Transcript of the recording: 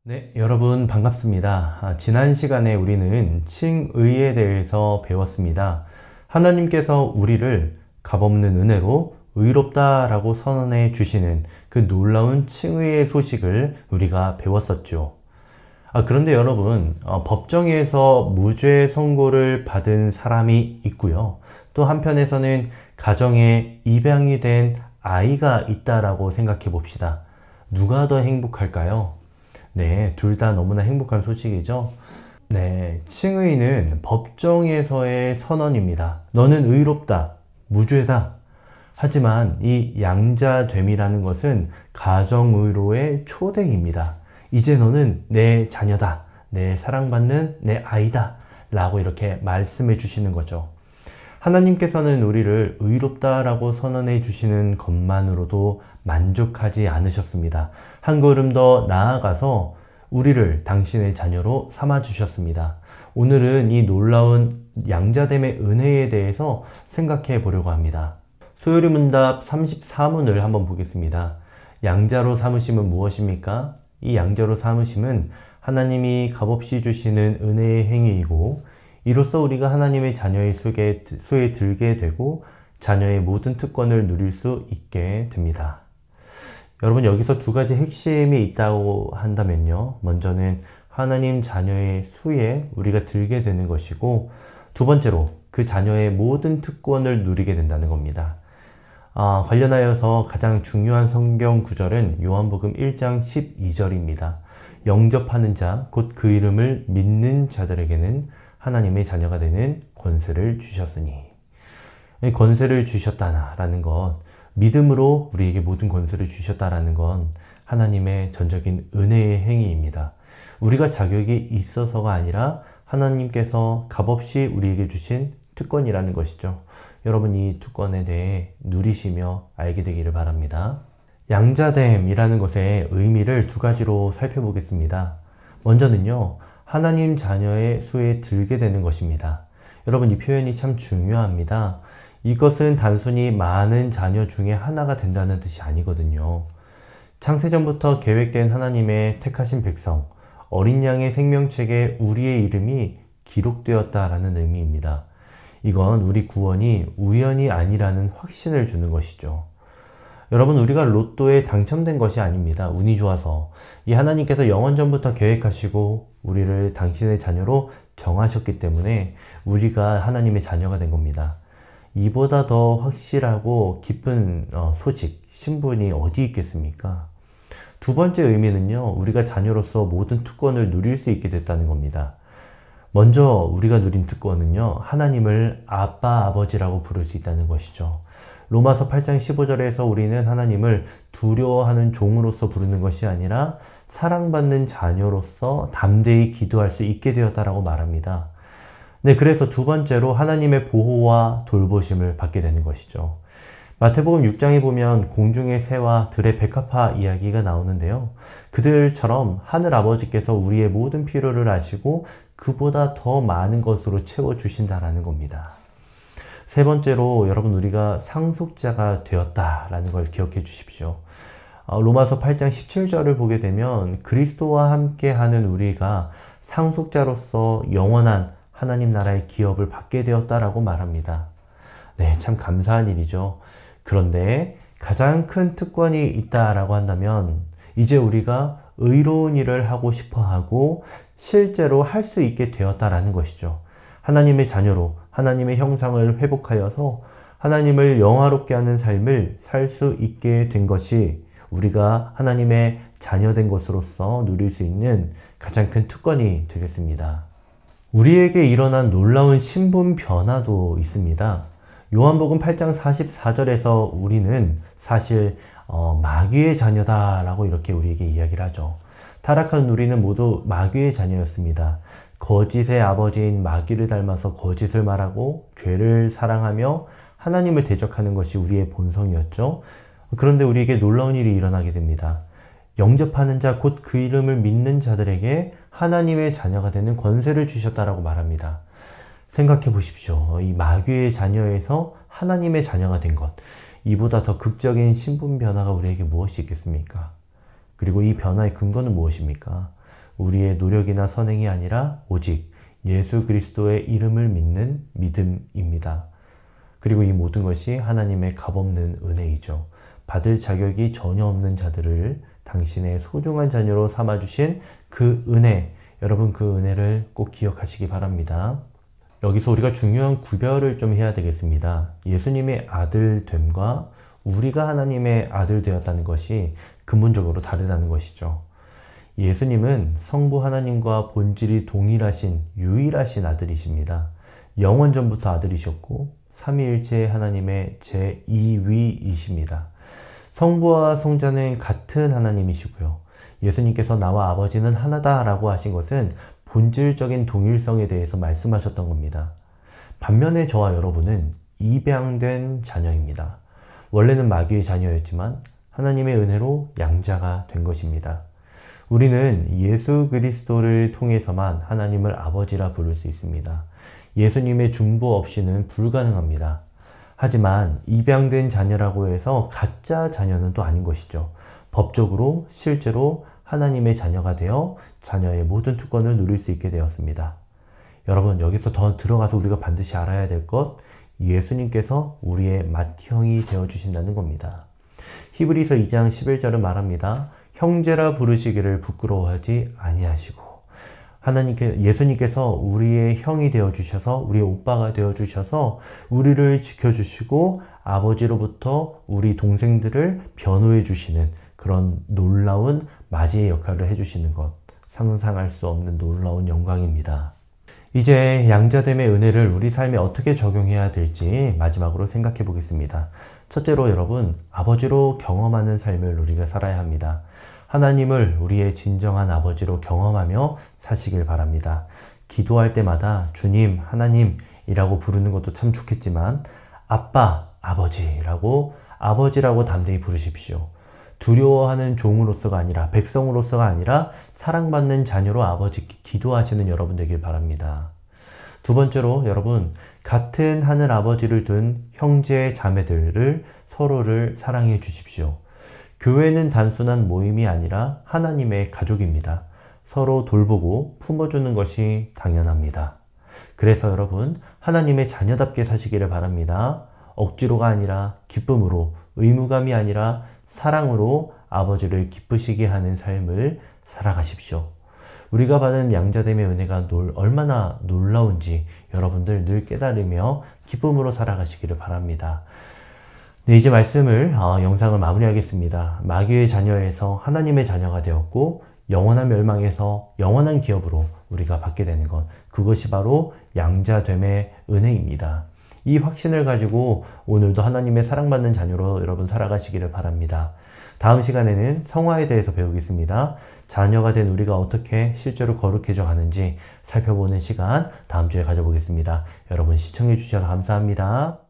네, 여러분 반갑습니다. 지난 시간에 우리는 칭의에 대해서 배웠습니다. 하나님께서 우리를 값없는 은혜로 의롭다라고 선언해 주시는 그 놀라운 칭의의 소식을 우리가 배웠었죠. 그런데 여러분, 법정에서 무죄 선고를 받은 사람이 있고요. 또 한편에서는 가정에 입양이 된 아이가 있다라고 생각해 봅시다. 누가 더 행복할까요? 네, 둘 다 너무나 행복한 소식이죠. 네, 칭의는 법정에서의 선언입니다. 너는 의롭다, 무죄다. 하지만 이 양자됨이라는 것은 가정의로의 초대입니다. 이제 너는 내 자녀다, 내 사랑받는 내 아이다 라고 이렇게 말씀해 주시는 거죠. 하나님께서는 우리를 의롭다라고 선언해 주시는 것만으로도 만족하지 않으셨습니다. 한 걸음 더 나아가서 우리를 당신의 자녀로 삼아 주셨습니다. 오늘은 이 놀라운 양자됨의 은혜에 대해서 생각해 보려고 합니다. 소요리 문답 34문을 한번 보겠습니다. 양자로 삼으심은 무엇입니까? 이 양자로 삼으심은 하나님이 값없이 주시는 은혜의 행위이고, 이로써 우리가 하나님의 자녀의 수에 들게 되고 자녀의 모든 특권을 누릴 수 있게 됩니다. 여러분, 여기서 두 가지 핵심이 있다고 한다면요. 먼저는 하나님 자녀의 수에 우리가 들게 되는 것이고, 두 번째로 그 자녀의 모든 특권을 누리게 된다는 겁니다. 관련하여서 가장 중요한 성경 구절은 요한복음 1장 12절입니다. 영접하는 자, 곧 그 이름을 믿는 자들에게는 하나님의 자녀가 되는 권세를 주셨으니. 권세를 주셨다라는 것, 믿음으로 우리에게 모든 권세를 주셨다라는 건 하나님의 전적인 은혜의 행위입니다. 우리가 자격이 있어서가 아니라 하나님께서 값없이 우리에게 주신 특권이라는 것이죠. 여러분, 이 특권에 대해 누리시며 알게 되기를 바랍니다. 양자됨이라는 것의 의미를 두 가지로 살펴보겠습니다. 먼저는요, 하나님 자녀의 수에 들게 되는 것입니다. 여러분, 이 표현이 참 중요합니다. 이것은 단순히 많은 자녀 중에 하나가 된다는 뜻이 아니거든요. 창세전부터 계획된 하나님의 택하신 백성, 어린 양의 생명책에 우리의 이름이 기록되었다라는 의미입니다. 이건 우리 구원이 우연이 아니라는 확신을 주는 것이죠. 여러분, 우리가 로또에 당첨된 것이 아닙니다. 운이 좋아서. 이 하나님께서 영원전부터 계획하시고 우리를 당신의 자녀로 정하셨기 때문에 우리가 하나님의 자녀가 된 겁니다. 이보다 더 확실하고 기쁜 소식, 신분이 어디 있겠습니까? 두 번째 의미는요, 우리가 자녀로서 모든 특권을 누릴 수 있게 됐다는 겁니다. 먼저 우리가 누린 특권은요, 하나님을 아빠, 아버지라고 부를 수 있다는 것이죠. 로마서 8장 15절에서 우리는 하나님을 두려워하는 종으로서 부르는 것이 아니라 사랑받는 자녀로서 담대히 기도할 수 있게 되었다라고 말합니다. 네, 그래서 두 번째로 하나님의 보호와 돌보심을 받게 되는 것이죠. 마태복음 6장에 보면 공중의 새와 들의 백합화 이야기가 나오는데요. 그들처럼 하늘 아버지께서 우리의 모든 필요를 아시고 그보다 더 많은 것으로 채워주신다라는 겁니다. 세 번째로 여러분, 우리가 상속자가 되었다라는 걸 기억해 주십시오. 로마서 8장 17절을 보게 되면 그리스도와 함께하는 우리가 상속자로서 영원한 하나님 나라의 기업을 받게 되었다라고 말합니다. 네, 참 감사한 일이죠. 그런데 가장 큰 특권이 있다라고 한다면 이제 우리가 의로운 일을 하고 싶어 하고 실제로 할 수 있게 되었다라는 것이죠. 하나님의 자녀로 하나님의 형상을 회복하여서 하나님을 영화롭게 하는 삶을 살 수 있게 된 것이 우리가 하나님의 자녀된 것으로서 누릴 수 있는 가장 큰 특권이 되겠습니다. 우리에게 일어난 놀라운 신분 변화도 있습니다. 요한복음 8장 44절에서 우리는 사실 마귀의 자녀다라고 이렇게 우리에게 이야기를 하죠. 타락한 우리는 모두 마귀의 자녀였습니다. 거짓의 아버지인 마귀를 닮아서 거짓을 말하고 죄를 사랑하며 하나님을 대적하는 것이 우리의 본성이었죠. 그런데 우리에게 놀라운 일이 일어나게 됩니다. 영접하는 자, 곧 그 이름을 믿는 자들에게 하나님의 자녀가 되는 권세를 주셨다라고 말합니다. 생각해 보십시오. 이 마귀의 자녀에서 하나님의 자녀가 된 것, 이보다 더 극적인 신분 변화가 우리에게 무엇이 있겠습니까? 그리고 이 변화의 근거는 무엇입니까? 우리의 노력이나 선행이 아니라 오직 예수 그리스도의 이름을 믿는 믿음입니다. 그리고 이 모든 것이 하나님의 값없는 은혜이죠. 받을 자격이 전혀 없는 자들을 당신의 소중한 자녀로 삼아주신 그 은혜, 여러분 그 은혜를 꼭 기억하시기 바랍니다. 여기서 우리가 중요한 구별을 좀 해야 되겠습니다. 예수님의 아들됨과 우리가 하나님의 아들 되었다는 것이 근본적으로 다르다는 것이죠. 예수님은 성부 하나님과 본질이 동일하신 유일하신 아들이십니다. 영원전부터 아들이셨고 삼위일체 하나님의 제2위이십니다. 성부와 성자는 같은 하나님이시고요. 예수님께서 나와 아버지는 하나다 라고 하신 것은 본질적인 동일성에 대해서 말씀하셨던 겁니다. 반면에 저와 여러분은 입양된 자녀입니다. 원래는 마귀의 자녀였지만 하나님의 은혜로 양자가 된 것입니다. 우리는 예수 그리스도를 통해서만 하나님을 아버지라 부를 수 있습니다. 예수님의 중보 없이는 불가능합니다. 하지만 입양된 자녀라고 해서 가짜 자녀는 또 아닌 것이죠. 법적으로 실제로 하나님의 자녀가 되어 자녀의 모든 특권을 누릴 수 있게 되었습니다. 여러분, 여기서 더 들어가서 우리가 반드시 알아야 될 것, 예수님께서 우리의 맏형이 되어주신다는 겁니다. 히브리서 2장 11절은 말합니다. 형제라 부르시기를 부끄러워하지 아니하시고, 예수님께서 우리의 형이 되어주셔서, 우리의 오빠가 되어주셔서 우리를 지켜주시고 아버지로부터 우리 동생들을 변호해 주시는 그런 놀라운 맞이의 역할을 해주시는 것, 상상할 수 없는 놀라운 영광입니다. 이제 양자됨의 은혜를 우리 삶에 어떻게 적용해야 될지 마지막으로 생각해 보겠습니다. 첫째로 여러분, 아버지로 경험하는 삶을 우리가 살아야 합니다. 하나님을 우리의 진정한 아버지로 경험하며 사시길 바랍니다. 기도할 때마다 주님, 하나님이라고 부르는 것도 참 좋겠지만 아빠, 아버지라고 담대히 부르십시오. 두려워하는 종으로서가 아니라, 백성으로서가 아니라 사랑받는 자녀로 아버지께 기도하시는 여러분 되길 바랍니다. 두 번째로 여러분, 같은 하늘 아버지를 둔 형제 자매들을 서로를 사랑해 주십시오. 교회는 단순한 모임이 아니라 하나님의 가족입니다. 서로 돌보고 품어주는 것이 당연합니다. 그래서 여러분, 하나님의 자녀답게 사시기를 바랍니다. 억지로가 아니라 기쁨으로, 의무감이 아니라 사랑으로 아버지를 기쁘시게 하는 삶을 살아가십시오. 우리가 받은 양자됨의 은혜가 얼마나 놀라운지 여러분들 늘 깨달으며 기쁨으로 살아가시기를 바랍니다. 네, 이제 영상을 마무리하겠습니다. 마귀의 자녀에서 하나님의 자녀가 되었고 영원한 멸망에서 영원한 기업으로 우리가 받게 되는 것, 그것이 바로 양자됨의 은혜입니다. 이 확신을 가지고 오늘도 하나님의 사랑받는 자녀로 여러분 살아가시기를 바랍니다. 다음 시간에는 성화에 대해서 배우겠습니다. 자녀가 된 우리가 어떻게 실제로 거룩해져 가는지 살펴보는 시간 다음 주에 가져보겠습니다. 여러분 시청해 주셔서 감사합니다.